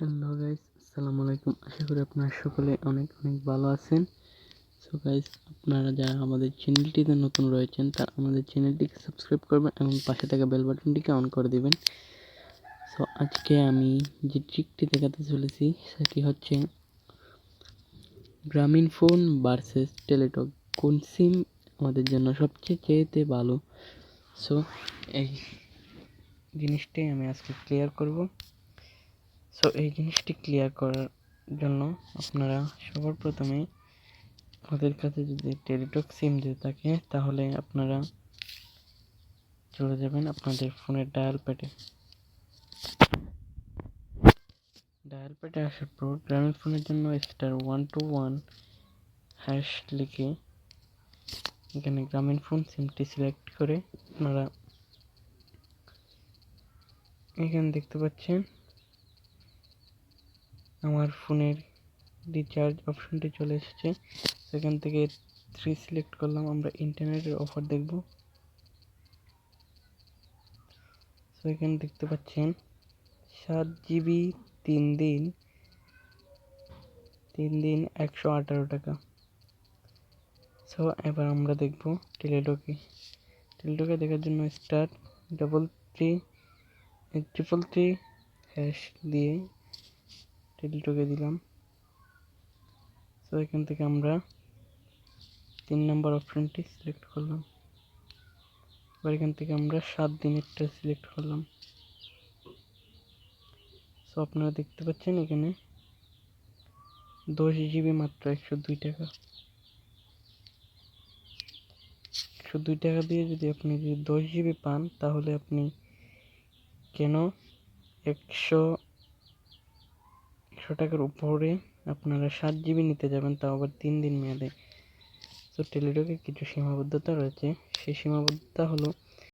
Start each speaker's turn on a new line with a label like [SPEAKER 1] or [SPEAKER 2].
[SPEAKER 1] Hello guys, আসসালামু আলাইকুম। আশা করি আপনারা সকলে অনেক অনেক ভালো আছেন। সো গাইস, আপনারা যারা আমাদের চ্যানেলটিতে নতুন রয়েছেন তারা আমাদের চ্যানেলটিকে সাবস্ক্রাইব করবেন এবং পাশে থাকা বেল বাটনটিকে অন করে দিবেন। সো আজকে আমি যে ট্রিকটি দেখাতে চলেছি সেটি হচ্ছে গ্রামীণ ফোন ভার্সেস টেলিটক, কোন সিম আমাদের জন্য সবচেয়ে ভালো। সো এই জিনিসটাই আমি আজকে ক্লিয়ার করব। সো এই জিনিসটি ক্লিয়ার করার জন্য আপনারা সবার প্রথমে আপনাদের কাছে যদি টেলিটক সিম যদি থাকে তাহলে আপনারা চলে যাবেন আপনাদের ফোনের ডায়াল প্যাডে আসার পর গ্রামীণ ফোনের জন্য *121# লিখে এখানে গ্রামীণ ফোন সিমটি সিলেক্ট করে আপনারা এখানে দেখতে পাচ্ছেন আমার ফোনের রিচার্জ অপশনটি চলে এসেছে। সেখান থেকে 3 সিলেক্ট করলাম, আমরা ইন্টারনেটের অফার দেখব। তো এখানে দেখতে পাচ্ছেন 7 GB 3 দিন 118 টাকা। সো এবার আমরা দেখব টেলিটকে দেখার জন্য *333# দিয়ে টেলিটকে দিলাম। সো এখান থেকে আমরা 3 নম্বর অপশনটি সিলেক্ট করলাম। এবার এখান থেকে আমরা 7 দিনেরটা সিলেক্ট করলাম। সো আপনারা দেখতে পাচ্ছেন এখানে 10 GB মাত্র 102 টাকা। 102 টাকা দিয়ে যদি আপনি 10 GB পান তাহলে আপনি কেন 100 টাকার উপরে আপনারা 7 GB নিতে যাবেন, তাও আবার 3 দিন মেয়াদে। তো টেলিটকে কিছু সীমাবদ্ধতা রয়েছে। সেই সীমাবদ্ধতা হলো